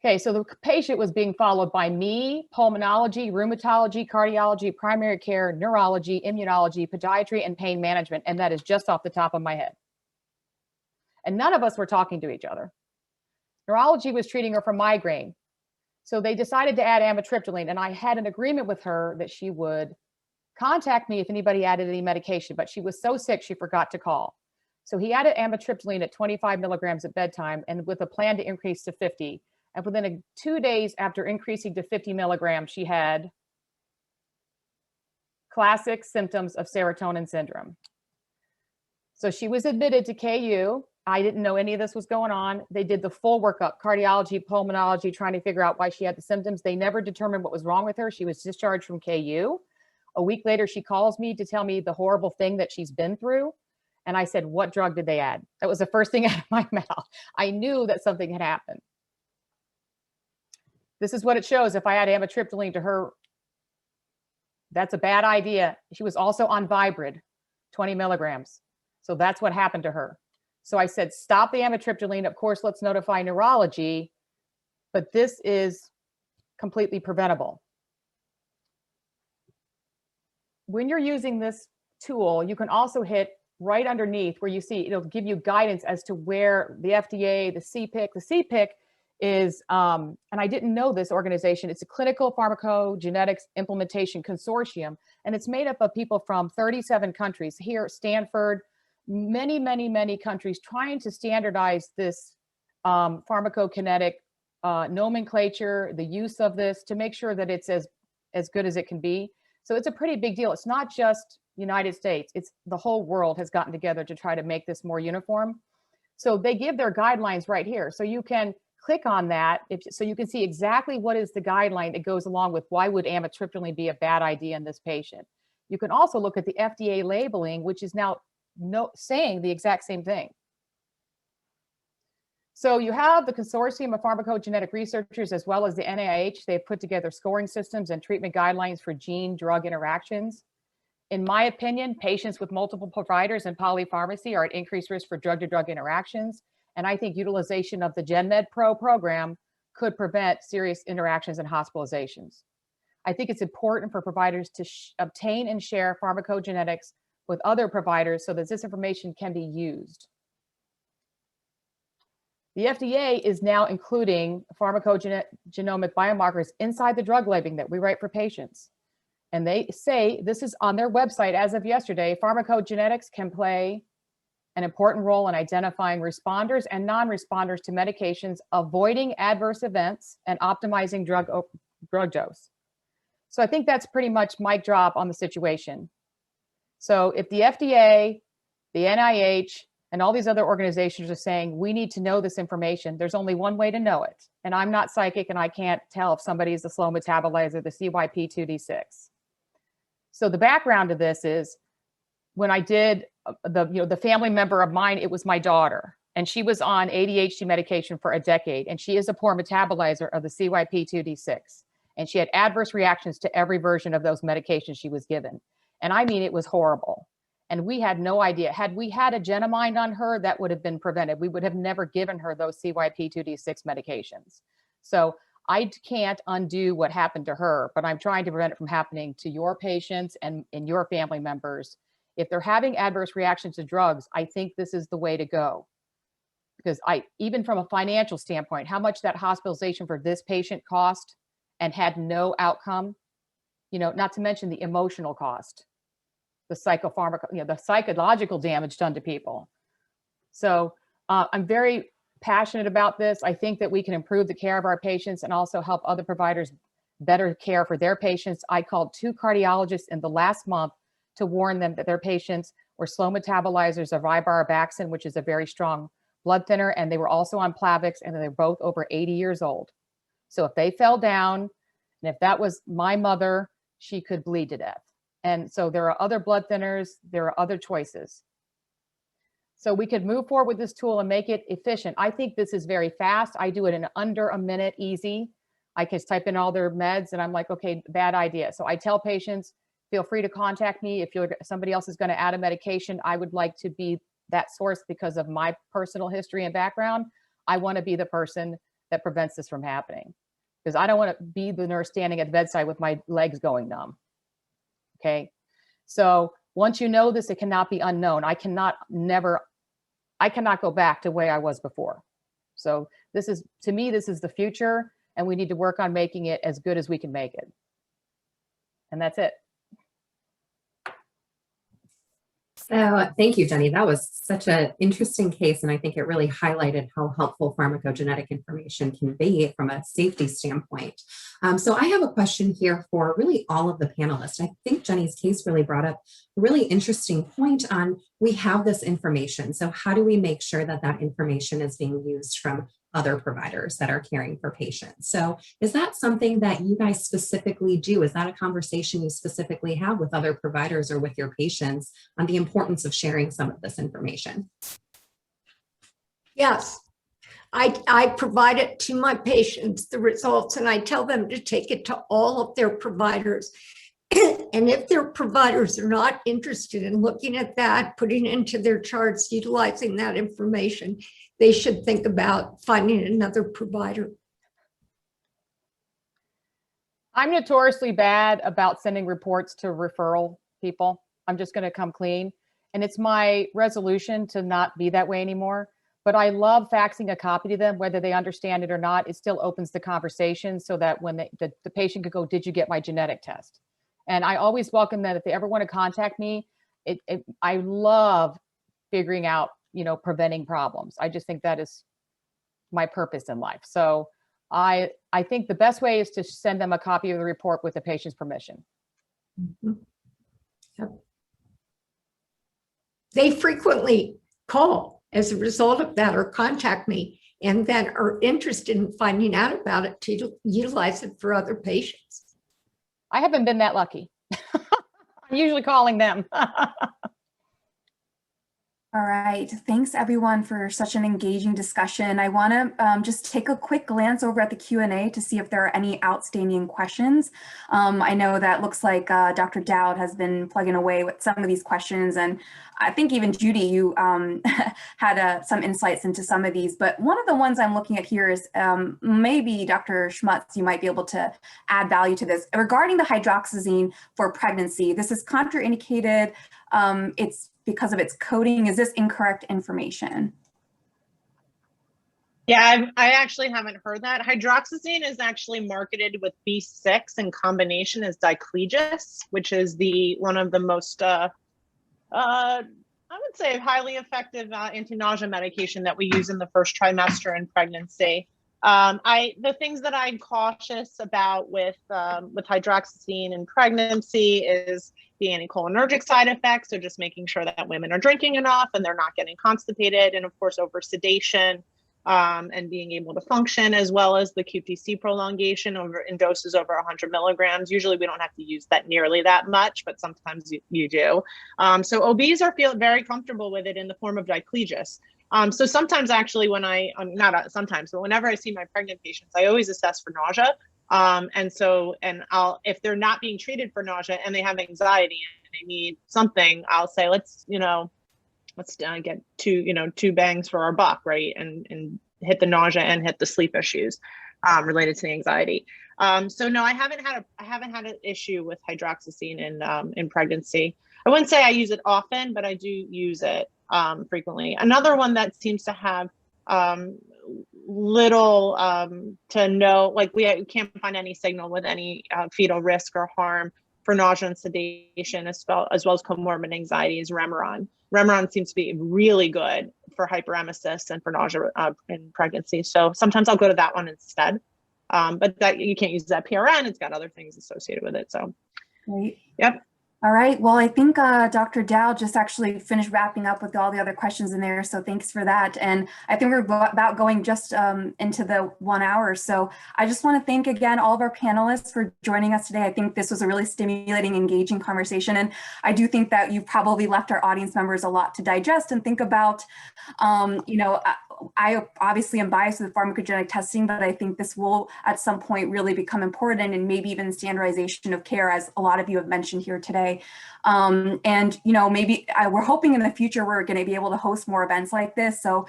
Okay, so the patient was being followed by me, pulmonology, rheumatology, cardiology, primary care, neurology, immunology, podiatry, and pain management. And that is just off the top of my head. And none of us were talking to each other. Neurology was treating her for migraine. So they decided to add amitriptyline, and I had an agreement with her that she would contact me if anybody added any medication, but she was so sick she forgot to call. So he added amitriptyline at 25 milligrams at bedtime, and with a plan to increase to 50. And within 2 days after increasing to 50 milligrams, she had classic symptoms of serotonin syndrome. So she was admitted to KU. I didn't know any of this was going on. They did the full workup, cardiology, pulmonology, trying to figure out why she had the symptoms. They never determined what was wrong with her. She was discharged from KU. A week later, she calls me to tell me the horrible thing that she's been through. And I said, what drug did they add? That was the first thing out of my mouth. I knew that something had happened. This is what it shows. If I add amitriptyline to her, that's a bad idea. She was also on Vibrid, 20 milligrams. So that's what happened to her. So I said, stop the amitriptyline. Of course, let's notify neurology, but this is completely preventable. When you're using this tool, you can also hit right underneath where you see it'll give you guidance as to where the FDA, the CPIC is, and I didn't know this organization, it's a Clinical Pharmacogenetics Implementation Consortium, and it's made up of people from 37 countries, here, Stanford, many countries trying to standardize this pharmacokinetic nomenclature, the use of this to make sure that it's as good as it can be. So it's a pretty big deal. It's not just United States, it's the whole world has gotten together to try to make this more uniform. So they give their guidelines right here. So you can click on that so you can see exactly what is the guideline that goes along with why would amitriptyline be a bad idea in this patient. You can also look at the FDA labeling, which is now saying the exact same thing. So you have the Consortium of Pharmacogenetic Researchers as well as the NIH. They've put together scoring systems and treatment guidelines for gene-drug interactions. In my opinion, patients with multiple providers and polypharmacy are at increased risk for drug-to-drug interactions. And I think utilization of the GenMed Pro program could prevent serious interactions and hospitalizations. I think it's important for providers to obtain and share pharmacogenetics with other providers so that this information can be used. The FDA is now including pharmacogenomic biomarkers inside the drug labeling that we write for patients. And they say, this is on their website as of yesterday, pharmacogenetics can play an important role in identifying responders and non-responders to medications, avoiding adverse events, and optimizing drug dose. So I think that's pretty much mic drop on the situation. So if the FDA, the NIH, and all these other organizations are saying, we need to know this information, there's only one way to know it. And I'm not psychic and I can't tell if somebody is a slow metabolizer, the CYP2D6. So the background of this is when I did the family member of mine, it was my daughter, and she was on ADHD medication for a decade, and she is a poor metabolizer of the CYP2D6. And she had adverse reactions to every version of those medications she was given. And I mean, it was horrible. And we had no idea. Had we had a Genomind on her, that would have been prevented. We would have never given her those CYP2D6 medications. So I can't undo what happened to her, but I'm trying to prevent it from happening to your patients and your family members. If they're having adverse reactions to drugs, I think this is the way to go. Because even from a financial standpoint, how much that hospitalization for this patient cost and had no outcome, not to mention the emotional cost, the the psychological damage done to people. So I'm very passionate about this. I think that we can improve the care of our patients and also help other providers better care for their patients. I called 2 cardiologists in the last month to warn them that their patients were slow metabolizers of ribaroxaban, which is a very strong blood thinner, and they were also on Plavix, and they're both over 80 years old. So if they fell down, and if that was my mother, she could bleed to death. And so there are other blood thinners, there are other choices. So we could move forward with this tool and make it efficient. I think this is very fast. I do it in under a minute, easy. I can type in all their meds and I'm like, okay, bad idea. So I tell patients, feel free to contact me. If somebody else is going to add a medication, I would like to be that source because of my personal history and background. I want to be the person that prevents this from happening because I don't want to be the nurse standing at the bedside with my legs going numb. Okay. So once you know this, it cannot be unknown. I cannot go back to the way I was before. So this is, to me, this is the future, and we need to work on making it as good as we can make it. And that's it. So thank you, Jenny. That was such an interesting case, and I think it really highlighted how helpful pharmacogenetic information can be from a safety standpoint. So I have a question here for really all of the panelists. I think Jenny's case really brought up a really interesting point on we have this information. So how do we make sure that that information is being used from other providers that are caring for patients. So is that something that you guys specifically do? Is that a conversation you specifically have with other providers or with your patients on the importance of sharing some of this information? Yes, I provide it to my patients, the results, and I tell them to take it to all of their providers. And if their providers are not interested in looking at that, putting into their charts, utilizing that information, they should think about finding another provider. I'm notoriously bad about sending reports to referral people. I'm just going to come clean. And it's my resolution to not be that way anymore. But I love faxing a copy to them, whether they understand it or not. It still opens the conversation so that when the patient could go, did you get my genetic test? And I always welcome that if they ever want to contact me. I love figuring out, preventing problems. I just think that is my purpose in life. So I think the best way is to send them a copy of the report with the patient's permission. Mm-hmm. Yep. They frequently call as a result of that or contact me and then are interested in finding out about it to utilize it for other patients. I haven't been that lucky. I'm usually calling them. All right, thanks everyone for such an engaging discussion. I want to just take a quick glance over at the Q&A to see if there are any outstanding questions. I know that looks like Dr. Dowd has been plugging away with some of these questions, and I think even Judy, you had some insights into some of these, but one of the ones I'm looking at here is maybe Dr. Shmuts, you might be able to add value to this. Regarding the hydroxyzine for pregnancy, this is contraindicated. It's because of its coding. Is this incorrect information? Yeah, I actually haven't heard that. Hydroxyzine is actually marketed with B6 in combination as diclegis, which is one of the most, I would say, highly effective anti-nausea medication that we use in the first trimester in pregnancy. The things that I'm cautious about with hydroxyzine in pregnancy is the anticholinergic side effects. So just making sure that women are drinking enough and they're not getting constipated, and of course over sedation and being able to function, as well as the QTC prolongation in doses over 100 milligrams. Usually we don't have to use that nearly that much, but sometimes you do. So OBs feel very comfortable with it in the form of diclegis. So sometimes actually not sometimes, but whenever I see my pregnant patients, I always assess for nausea. If they're not being treated for nausea and they have anxiety and they need something, I'll say, let's get two bangs for our buck, right? And hit the nausea and hit the sleep issues related to the anxiety. So no, I haven't had an issue with hydroxyzine in pregnancy. I wouldn't say I use it often, but I do use it frequently. Another one that seems to have little to no, like we can't find any signal with any fetal risk or harm for nausea and sedation, as well as comorbid anxiety, is Remeron. Remeron seems to be really good for hyperemesis and for nausea in pregnancy. So sometimes I'll go to that one instead. But that you can't use that PRN. It's got other things associated with it. So, Great. Yep. All right. Well, I think Dr. Dowd just actually finished wrapping up with all the other questions in there. So thanks for that. And I think we're about going just into the 1 hour. So I just want to thank again all of our panelists for joining us today. I think this was a really stimulating, engaging conversation. And I do think that you probably left our audience members a lot to digest and think about. I obviously am biased with pharmacogenetic testing, but I think this will at some point really become important, and maybe even standardization of care, as a lot of you have mentioned here today. Maybe we're hoping in the future we're going to be able to host more events like this. So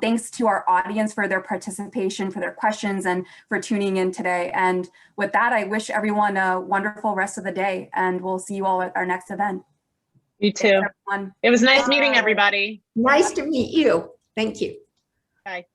thanks to our audience for their participation, for their questions, and for tuning in today. And with that, I wish everyone a wonderful rest of the day, and we'll see you all at our next event. You too. It was nice meeting everybody. Nice to meet you. Thank you. Bye.